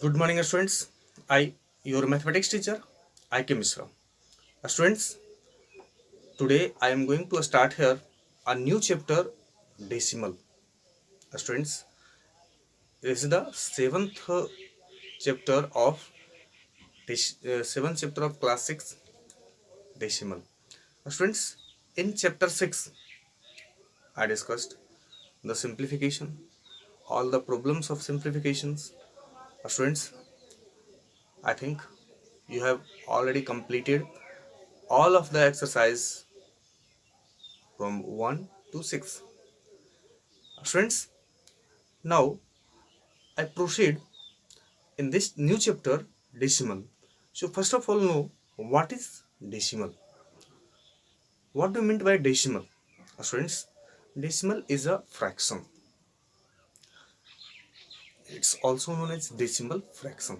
Good morning, students. I, your mathematics teacher, I.K. Misra. Students, today I am going to start here a new chapter, decimal. Students, this is the chapter of seventh chapter of class 6 decimal. Students, in chapter 6, I discussed the simplification, all the problems of simplifications. Students, I think you have already completed all of the exercise from 1 to 6. Friends, now I proceed in this new chapter, decimal. So first of all, know what is decimal. What do you mean by decimal? Friends, decimal is a fraction. It's also known as decimal fraction.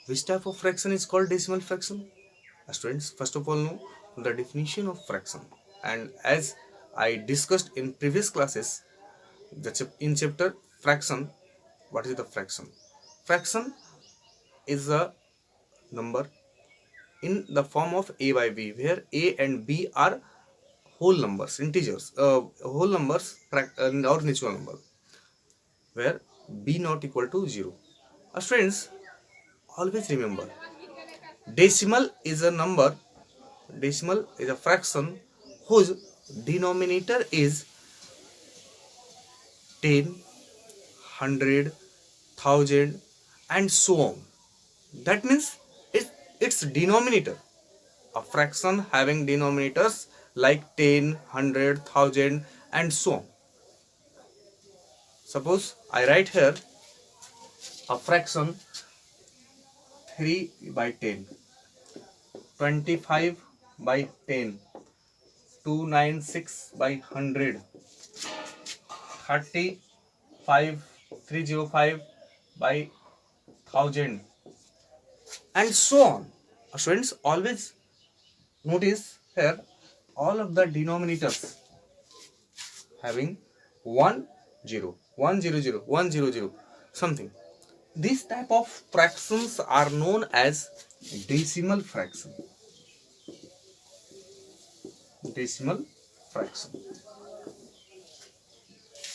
Which type of fraction is called decimal fraction? Students, first of all, know the definition of fraction. And as I discussed in previous classes, in chapter fraction, what is the fraction? Fraction is a number in the form of a by b, where a and b are whole numbers, integers, whole numbers or natural number, where b not equal to 0. Friends, always remember, decimal is a number, decimal is a fraction whose denominator is 10, 100, 1000 and so on. That means its denominator, a fraction having denominators like 10, 100, 1000 and so on. Suppose I write here a fraction 3 by 10, 25 by 10, 296 by 100, 35, 305 by 1000 and so on. Students, always notice here all of the denominators having 1 0, 1 0 0, 1 0 0 something. These type of fractions are known as decimal fraction. Decimal fraction.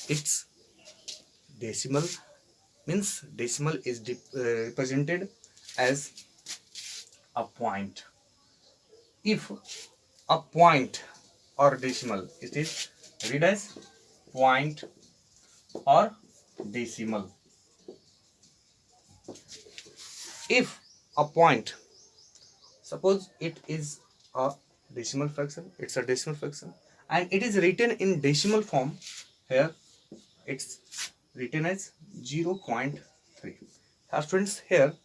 Its decimal means decimal is represented as a point. If a point or decimal, it is read as point or decimal. If a point, suppose it is a decimal fraction, it's a decimal fraction and it is written in decimal form, here it's written as 0.3. Students, here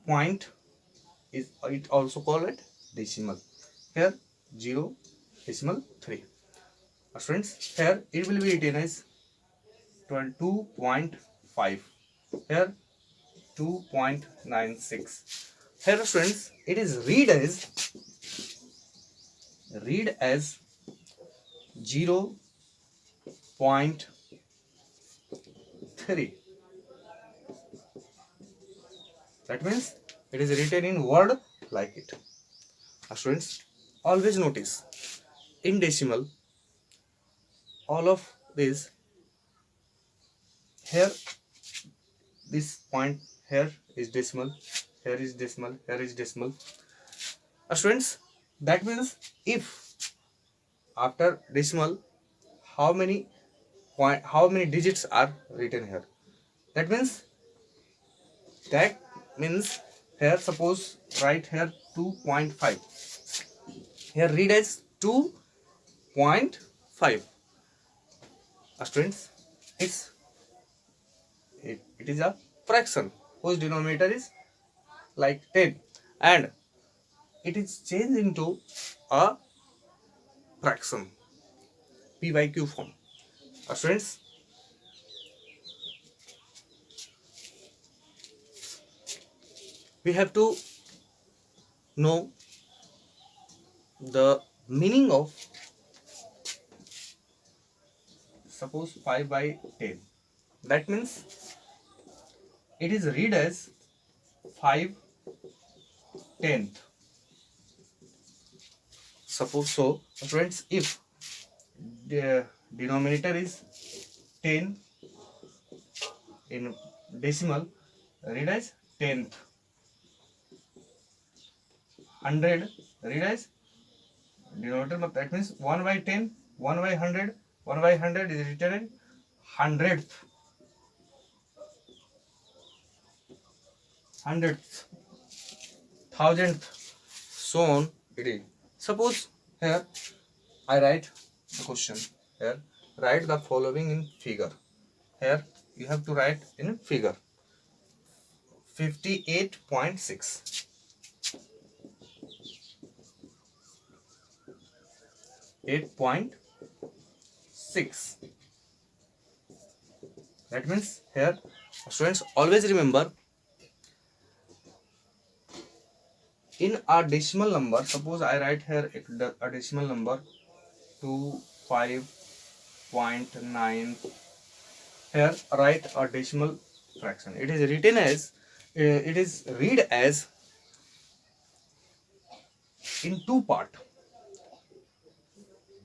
point is it also called it decimal, here 0 decimal 3. Students, here it will be written as 2.5, here 2.96. Here students, it is read as 0.3. That means it is written in word like it. Students, always notice in decimal all of this, here this point here is decimal, here is decimal, here is decimal. Students, that means if after decimal how many digits are written here, that means here suppose write here 2.5, here read as 2.5. Students, it is a fraction whose denominator is like 10 and it is changed into a fraction p by q form. Students, we have to know the meaning of, suppose 5 by 10, that means it is read as 5/10. Suppose so, friends, if the denominator is 10 in decimal, read as 10th. 100, read as denominator, that means 1 by 10, 1 by 100, 1 by 100 is written in hundredth, hundredth, thousandth, so on it is. Suppose here I write the question. Here write the following in figure. Here you have to write in figure 58.6. 8.6. That means here, students, always remember, in a decimal number, suppose I write here a decimal number 25.9. Here write a decimal fraction. It is written as, it is read as in two part.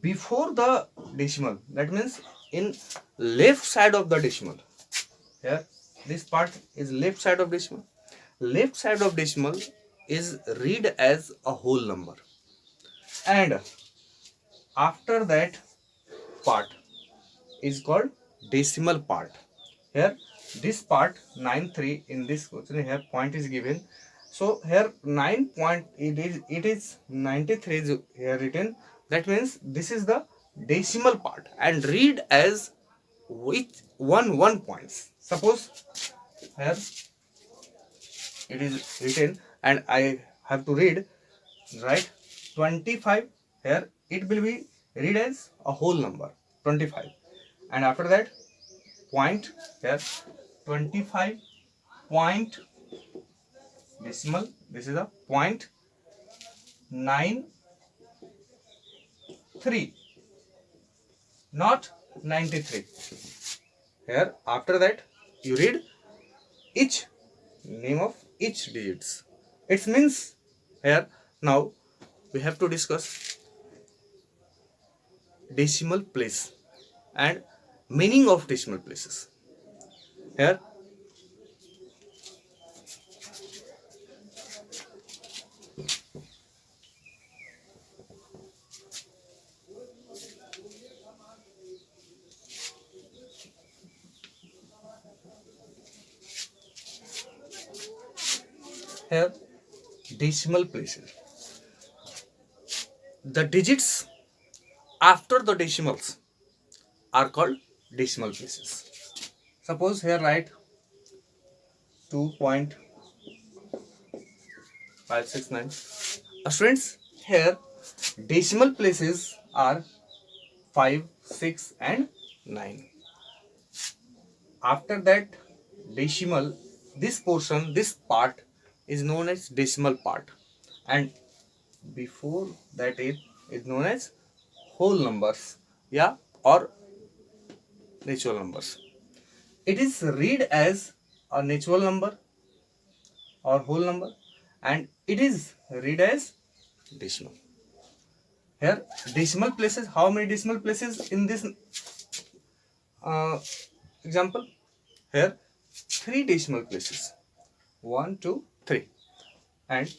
Before the decimal, that means in left side of the decimal. Here this part is left side of decimal. Left side of decimal is read as a whole number, and after that part is called decimal part. Here this part 9.3, in this question here point is given, so here 9 point, it is 93 is here written. That means this is the decimal part and read as with one points. Suppose here it is written and I have to read, right, 25. Here it will be read as a whole number 25, and after that point, here 25 point decimal, this is a point 93, not 93. Here after that you read each name of each digits. It means here now we have to discuss decimal place and meaning of decimal places. Here here decimal places, the digits after the decimals are called decimal places. Suppose here write 2.569. Students, here decimal places are 5, 6 and 9. After that decimal, this portion, this part is known as decimal part, and before that it is known as whole numbers, yeah, or natural numbers. It is read as a natural number or whole number, and it is read as decimal. Here decimal places, how many decimal places in this example? Here 3 decimal places, 1, 2, 3. And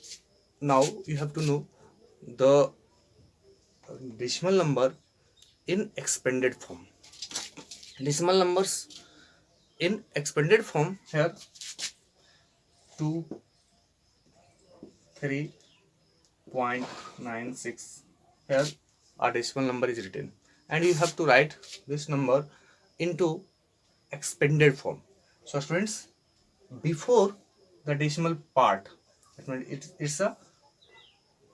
now you have to know the decimal number in expanded form. Decimal numbers in expanded form, here 2, 3.96. Here a decimal number is written, and you have to write this number into expanded form. So students, before the decimal part, that means it's a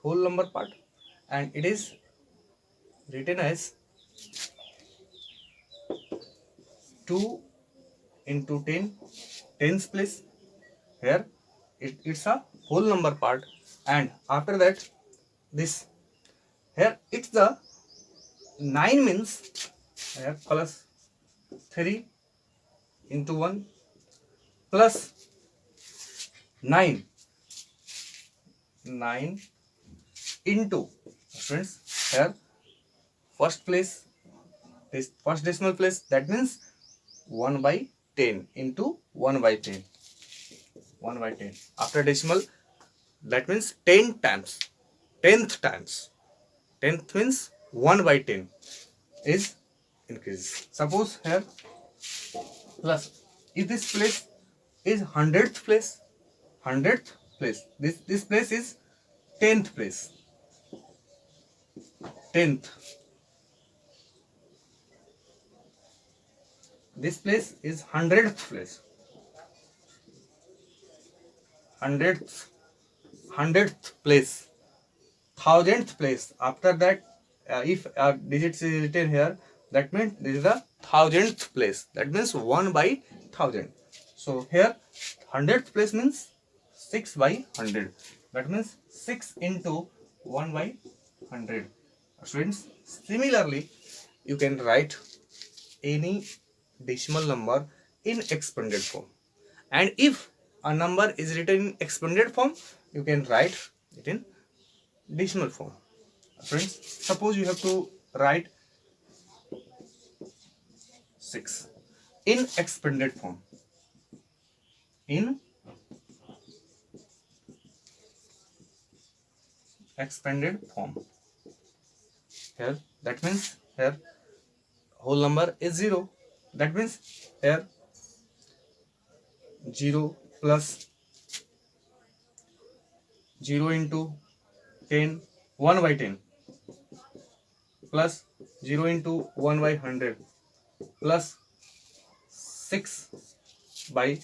whole number part, and it is written as 2 into 10, tens place. Here it's a whole number part, and after that this, here it's the 9 means here plus 3 into 1 plus 9 9 into, friends, here first place, this first decimal place, that means 1 by 10 into 1 by 10, 1 by 10 after decimal, that means 10 times, 10th times, 10th means 1 by 10 is increase. Suppose here plus, if this place is 100th place, 100th place, this place is 10th place, 10th, this place is 100th place, 100th place, 1000th place. After that, if digits is written here, that means this is the 1000th place, that means 1 by 1000. So here 100th place means 6 by 100, that means 6 into 1 by 100. Students, similarly you can write any decimal number in expanded form, and if a number is written in expanded form, you can write it in decimal form. Friends, suppose you have to write 6 in expanded form, in expanded form. Here, that means here whole number is 0, that means here 0 plus 0 into 10, 1 by 10, plus 0 into 1 by 100, plus 6 by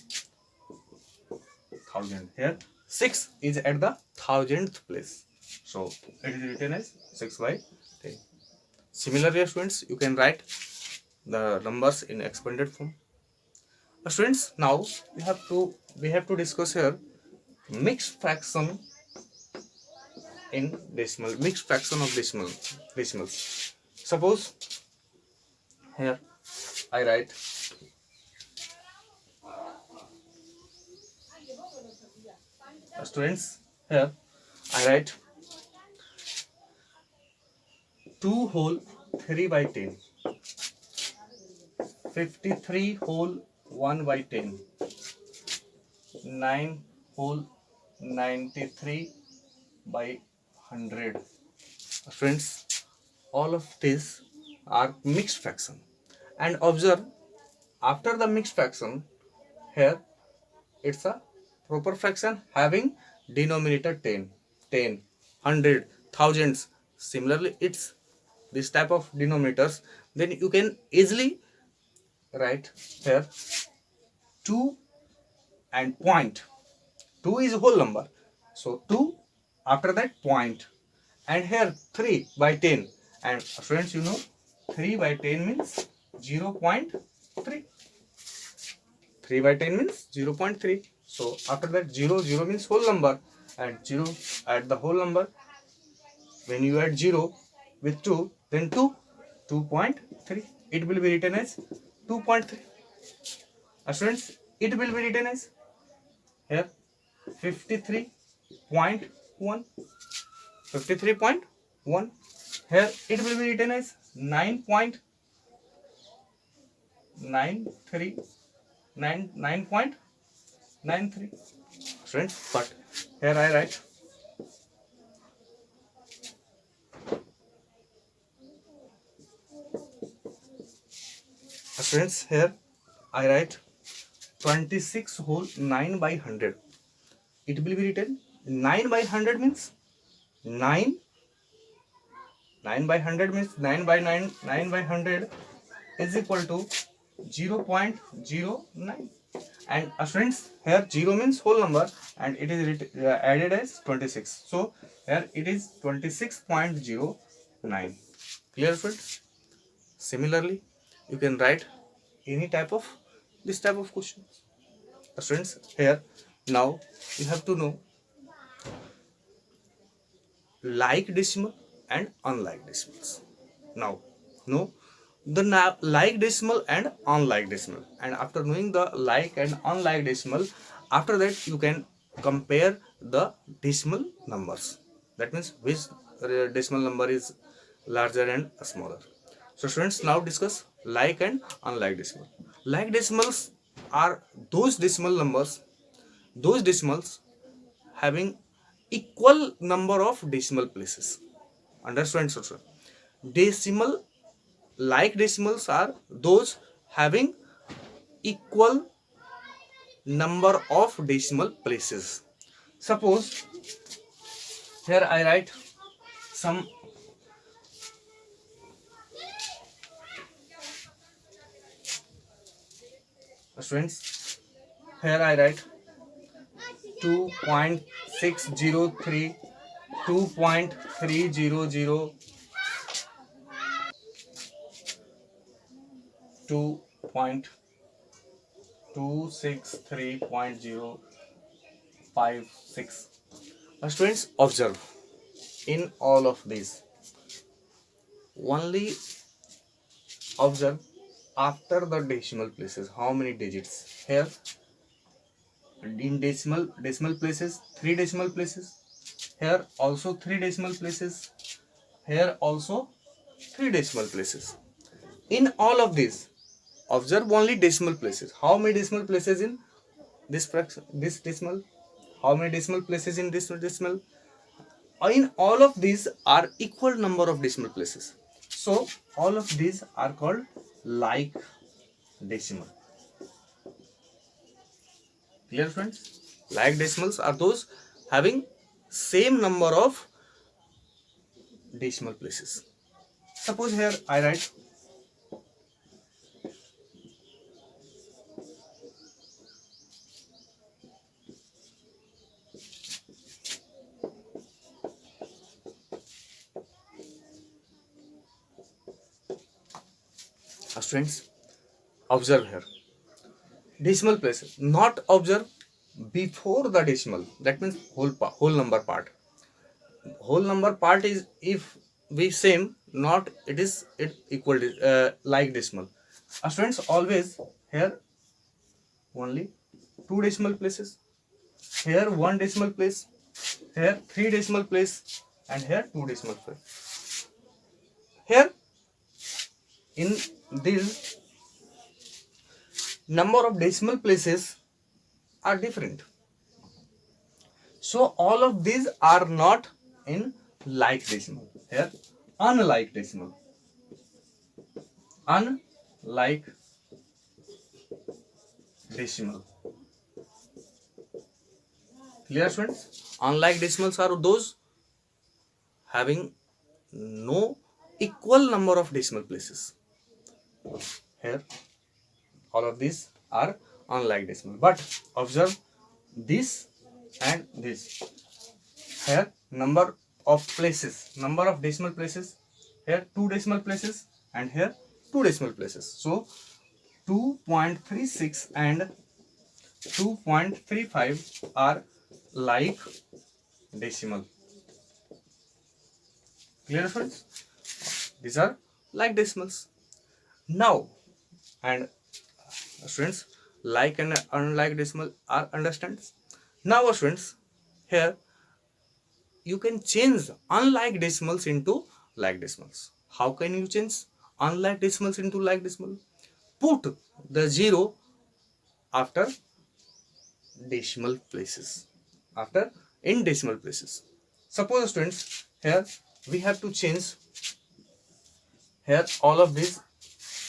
1000. Here 6 is at the 1000th place, so it is written as 6 by 10. Similarly, students, you can write the numbers in expanded form. Students, now we have to discuss here mixed fraction in decimal, mixed fraction of decimals. Suppose here I write students, here I write 2 whole 3 by 10, 53 whole 1 by 10, 9 whole 93 by 100. Friends, all of these are mixed fraction, and observe after the mixed fraction, here it's a proper fraction having denominator 10, 10, 100, thousands. Similarly, it's this type of denominators, then you can easily write here 2 and point. 2 is a whole number, so 2, after that point, and here 3 by 10, and friends, you know 3 by 10 means 0.3, 3 by 10 means 0.3. So after that 0, 0 means whole number, and 0 add the whole number. When you add 0 with 2, then 2, 2.3, it will be written as 2.3. Students, it will be written as here 53.1, 53.1. Here it will be written as 9.93, 9.93. Friends, but here I write friends, here I write 26 whole 9 by 100. It will be written 9 by 100 means 9, 9 by 100 means 9 by 9, 9 by 100 is equal to 0.09. And friends, here 0 means whole number, and it is added as 26. So here it is 26.09. Clear, friends? Similarly, you can write any type of this type of questions. Friends, here now you have to know like decimal and unlike decimals. Now know the like decimal and unlike decimal, and after knowing the like and unlike decimal, after that you can compare the decimal numbers. That means which decimal number is larger and smaller. So students, now discuss like and unlike decimal. Like decimals are those decimals having equal number of decimal places. Understand, so decimal like decimals are those having equal number of decimal places. Suppose here I write some students. Here I write 2.603, 2.300, 2.263.056. Students, observe in all of these. Only observe after the decimal places how many digits. Here in decimal places, 3 decimal places. Here also 3 decimal places. Here also 3 decimal places. In all of these, observe only decimal places. How many decimal places in this fraction, this decimal? How many decimal places in this decimal? In all of these are equal number of decimal places. So all of these are called like decimal. Clear, friends? Like decimals are those having same number of decimal places. Suppose here I write students, observe here decimal places, not observe before the decimal. That means whole number part. Whole number part is if we same, not it is it equal like decimal. Students, always here only 2 decimal places, here 1 decimal place, here 3 decimal place, and here 2 decimal place. Here in this number of decimal places are different. So all of these are not in like decimal. Here unlike decimal. Unlike decimal. Clear, friends? Unlike decimals are those having no equal number of decimal places. Here all of these are unlike decimal. But observe this and this. Here number of places, number of decimal places. Here 2 decimal places and here 2 decimal places. So 2.36 and 2.35 are like decimal. Clear, friends? These are like decimals. Now, and students, like and unlike decimal are understand. Now students, here you can change unlike decimals into like decimals. How can you change unlike decimals into like decimal? Put the 0 after decimal places, after in decimal places. Suppose students, here we have to change here all of these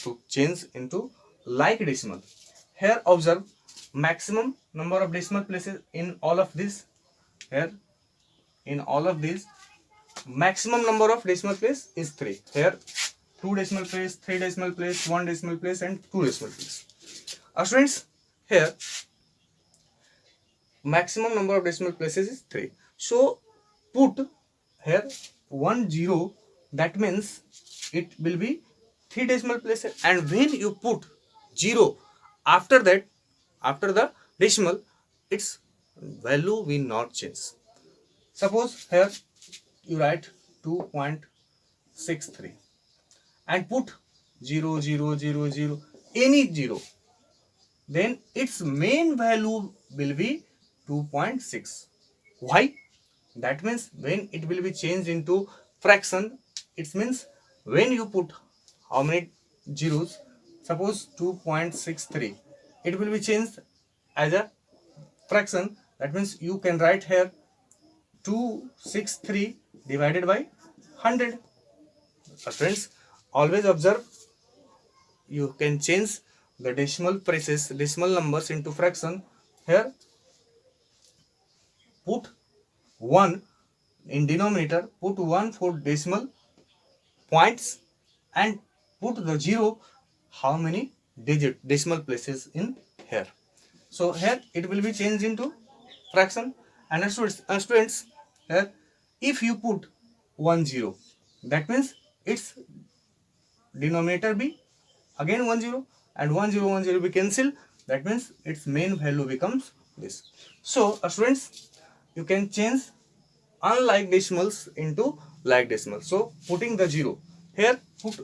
to change into like decimal. Here observe maximum number of decimal places in all of these. Here in all of these maximum number of decimal place is 3. Here 2 decimal place, 3 decimal place, 1 decimal place, and 2 decimal place. Students, here maximum number of decimal places is 3. So put here 1 0, that means it will be 3 decimal places, and when you put 0 after that, after the decimal, its value will not change. Suppose here you write 2.63 and put 0 0 0 0, any 0, then its main value will be 2.6. Why? That means when it will be changed into fraction, it means when you put how many zeros, suppose 2.63, it will be changed as a fraction. That means you can write here 263 divided by 100. Friends, always observe, you can change the decimal numbers into fraction. Here put 1 in denominator, put 1 for decimal points, and put the 0 how many decimal places in here. So here it will be changed into fraction. And students, here if you put 1 0, that means its denominator be again 1 0, and 1 0 1 0 be cancel. That means its main value becomes this. So students, you can change unlike decimals into like decimals. So putting the 0 here, put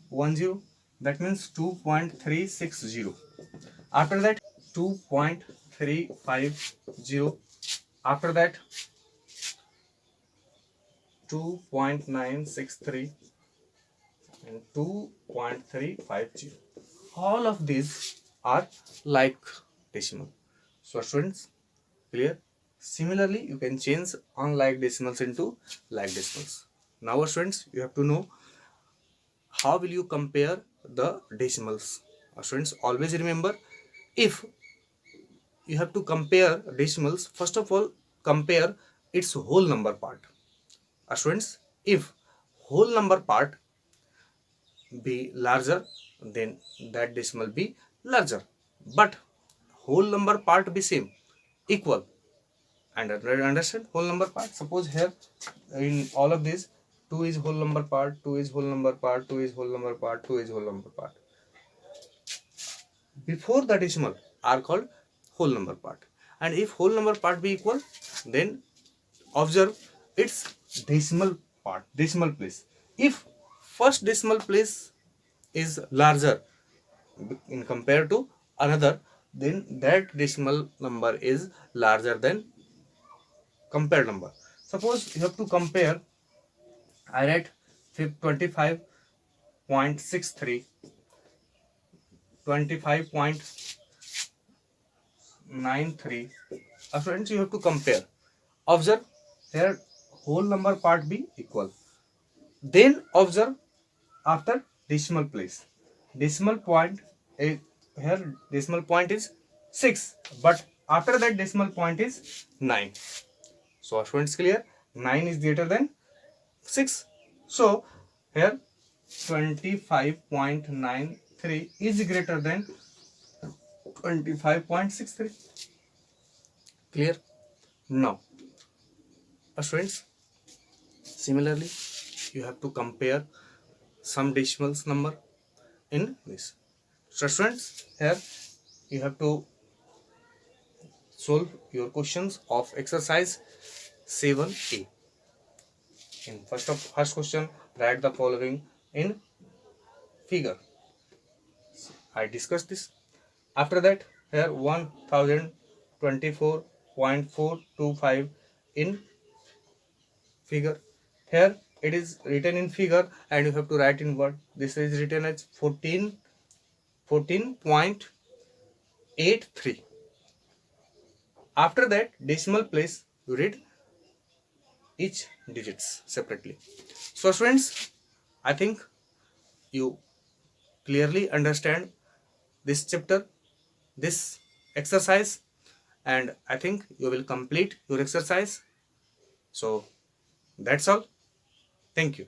1 0, that means 2.360. After that 2.350. After that 2.963 and 2.350. All of these are like decimal. So students, clear? Similarly, you can change unlike decimals into like decimals. Now students, you have to know how will you compare the decimals. Students, always remember, if you have to compare decimals, first of all compare its whole number part. Students, if whole number part be larger, then that decimal be larger, but whole number part be same, equal. And understand whole number part, suppose here in all of these, 2 is whole number part, 2 is whole number part, 2 is whole number part, 2 is whole number part. Before the decimal are called whole number part. And if whole number part be equal, then observe its decimal part, decimal place. If first decimal place is larger in compared to another, then that decimal number is larger than compared number. Suppose you have to compare, I write 25.63, 25.93. Friends, you have to compare. Observe here whole number part be equal. Then observe after decimal place. Decimal point is here, decimal point is 6, but after that decimal point is 9. So students, clear? 9 is greater than 6. So here 25.93 is greater than 25.63. Clear? Now students, similarly you have to compare some decimals number in this. So students, here you have to solve your questions of exercise 7a. In first question, write the following in figure. I discussed this. After that, here 1024.425 in figure. Here it is written in figure and you have to write in word. This is written as 14.83. After that decimal place, you read each digits separately. So friends, I think you clearly understand this chapter, this exercise, and I think you will complete your exercise. So that's all. Thank you.